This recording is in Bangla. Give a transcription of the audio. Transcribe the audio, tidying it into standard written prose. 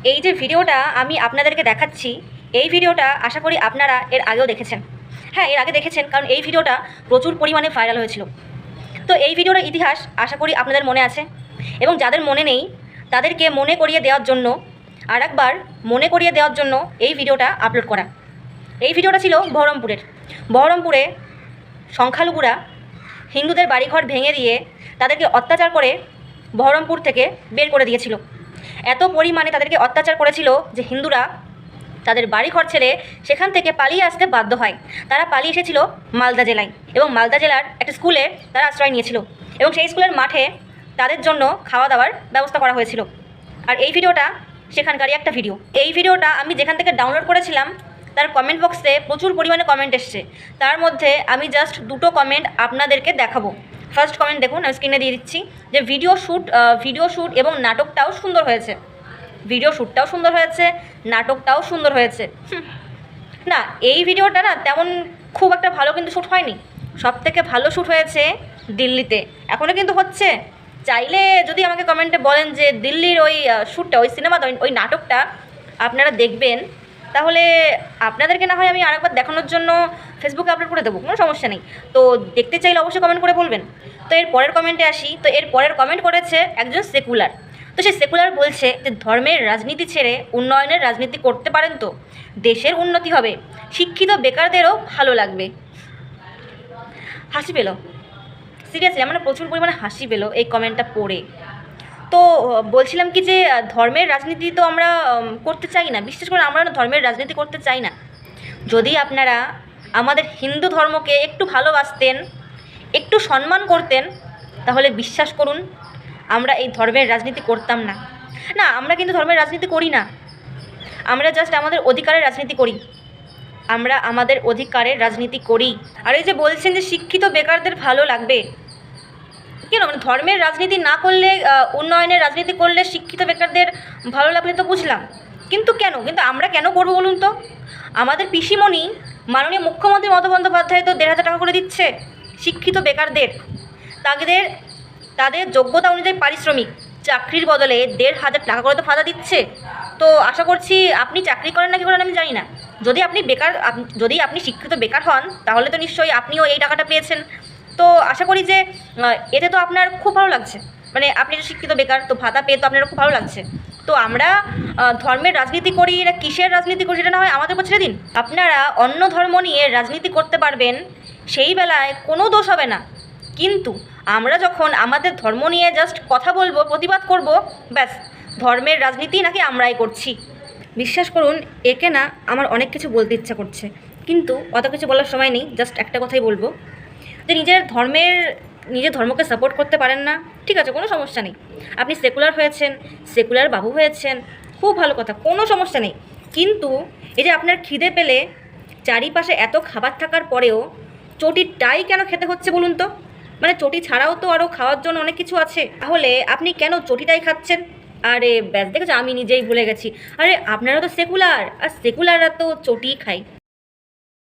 এই যে ভিডিওটা আমি আপনাদেরকে দেখাচ্ছি, এই ভিডিওটা আশা করি আপনারা এর আগেও দেখেছেন। হ্যাঁ, এর আগে দেখেছেন, কারণ এই ভিডিওটা প্রচুর পরিমাণে ভাইরাল হয়েছিল। তো এই ভিডিওটার ইতিহাস আশা করি আপনাদের মনে আছে, এবং যাদের মনে নেই তাদেরকে মনে করিয়ে দেওয়ার জন্য আরেকবার মনে করিয়ে দেওয়ার জন্য এই ভিডিওটা আপলোড করা। এই ভিডিওটা ছিল বহরমপুরে সংখ্যালঘুরা হিন্দুদের বাড়িঘর ভেঙে দিয়ে তাদেরকে অত্যাচার করে বহরমপুর থেকে বের করে দিয়েছিল। এত পরিমাণে তাদেরকে অত্যাচার করেছিল যে হিন্দুরা তাদের বাড়িঘর ছেড়ে সেখান থেকে পালিয়ে আসতে বাধ্য হয়। তারা পালিয়ে এসেছিল মালদা জেলায়, এবং মালদা জেলার একটা স্কুলে তারা আশ্রয় নিয়েছিল, এবং সেই স্কুলের মাঠে তাদের জন্য খাওয়া দাওয়ার ব্যবস্থা করা হয়েছিল। আর এই ভিডিওটা সেখানকারই একটা ভিডিও। এই ভিডিওটা আমি যেখান থেকে ডাউনলোড করেছিলাম তার কমেন্ট বক্সে প্রচুর পরিমাণে কমেন্ট এসছে। তার মধ্যে আমি জাস্ট দুটো কমেন্ট আপনাদেরকে দেখাবো। ফার্স্ট কমেন্ট দেখুন, আমি স্ক্রিনে দিয়ে দিচ্ছি, যে ভিডিও শ্যুট এবং নাটকটাও সুন্দর হয়েছে। ভিডিও শ্যুটটাও সুন্দর হয়েছে, নাটকটাও সুন্দর হয়েছে। না, এই ভিডিওটা না তেমন খুব একটা ভালো কিন্তু শ্যুট হয়নি। সবথেকে ভালো শ্যুট হয়েছে দিল্লিতে, এখনও কিন্তু হচ্ছে। চাইলে যদি আমাকে কমেন্টে বলেন যে দিল্লির ওই শ্যুটটা, ওই সিনেমাটা, ওই নাটকটা আপনারা দেখবেন, তাহলে আপনাদেরকে না হয় আমি আরেকবার দেখানোর জন্য ফেসবুকে আপলোড করে দেবো, কোনো সমস্যা নেই। তো দেখতে চাইলে অবশ্যই কমেন্ট করে বলবেন। তো এর পরের কমেন্টে আসি। তো এর পরের কমেন্ট করেছে একজন সেকুলার। তো সেই সেকুলার বলছে যে ধর্মের রাজনীতি ছেড়ে উন্নয়নের রাজনীতি করতে পারেন তো দেশের উন্নতি হবে, শিক্ষিত বেকারদেরও ভালো লাগবে। হাসি পেল, সিরিয়াসলি আমার প্রচুর পরিমাণে হাসি পেল এই কমেন্টটা পড়ে। তো বলছিলাম কি যে ধর্মের রাজনীতি তো আমরা করতে চাই না, বিশেষ করে আমরা না ধর্মের রাজনীতি করতে চাই না। যদি আপনারা আমাদের হিন্দু ধর্মকে একটু ভালোবাসতেন, একটু সম্মান করতেন, তাহলে বিশ্বাস করুন আমরা এই ধর্মের রাজনীতি করতাম না। না, আমরা কিন্তু ধর্মের রাজনীতি করি না, আমরা জাস্ট আমাদের অধিকারের রাজনীতি করি। আমরা আমাদের অধিকারের রাজনীতি করি। আর এই যে বলছেন যে শিক্ষিত বেকারদের ভালো লাগবে, কেন? মানে ধর্মের রাজনীতি না করলে, উন্নয়নের রাজনীতি করলে শিক্ষিত বেকারদের ভালো লাগলে তো বুঝলাম, কিন্তু কেন? কিন্তু আমরা কেন করবো বলুন তো? আমাদের পিসিমণি মাননীয় মুখ্যমন্ত্রী মমতা বন্দ্যোপাধ্যায় তো 1,500 টাকা করে দিচ্ছে শিক্ষিত বেকারদের। তাদের যোগ্যতা অনুযায়ী পারিশ্রমিক, চাকরির বদলে 1,500 টাকা করে তো ভাতা দিচ্ছে। তো আশা করছি আপনি চাকরি করেন না কি করেন আমি জানি না, যদি আপনি শিক্ষিত বেকার হন তাহলে তো নিশ্চয়ই আপনিও এই টাকাটা পেয়েছেন। তো আশা করি যে এতে তো আপনার খুব ভালো লাগছে, মানে আপনি যে শিক্ষিত বেকার, তো ভাতা পেয়ে তো আপনার খুব ভালো লাগছে। তো আমরা ধর্মের রাজনীতি করি না কিসের রাজনীতি করি সেটা না হয় আমাদের উপর ছেড়ে দিন। আপনারা অন্য ধর্ম নিয়ে রাজনীতি করতে পারবেন, সেই বেলায় কোনো দোষ হবে না, কিন্তু আমরা যখন আমাদের ধর্ম নিয়ে জাস্ট কথা বলবো, প্রতিবাদ করব, ব্যাস ধর্মের রাজনীতি নাকি আমরাই করছি। বিশ্বাস করুন, একে না আমার অনেক কিছু বলতে ইচ্ছা করছে, কিন্তু অত কিছু বলার সময় নেই। জাস্ট একটা কথাই বলবো, যে নিজের ধর্মকে সাপোর্ট করতে পারেন না, ঠিক আছে, কোনো সমস্যা নেই। আপনি সেকুলার হয়েছেন, সেকুলার বাবু হয়েছেন, খুব ভালো কথা, কোনো সমস্যা নেই। কিন্তু এই যে আপনার খিদে পেলে চারিপাশে এত খাবার থাকার পরেও চটিটাই কেন খেতে হচ্ছে বলুন তো? মানে চটি ছাড়াও তো আরও খাওয়ার জন্য অনেক কিছু আছে, তাহলে আপনি কেন চটিটাই খাচ্ছেন? আরে ব্যাস, দেখেছো, আমি নিজেই ভুলে গেছি। আরে আপনারা তো সেকুলার, আর সেকুলাররা তো চটি খায়।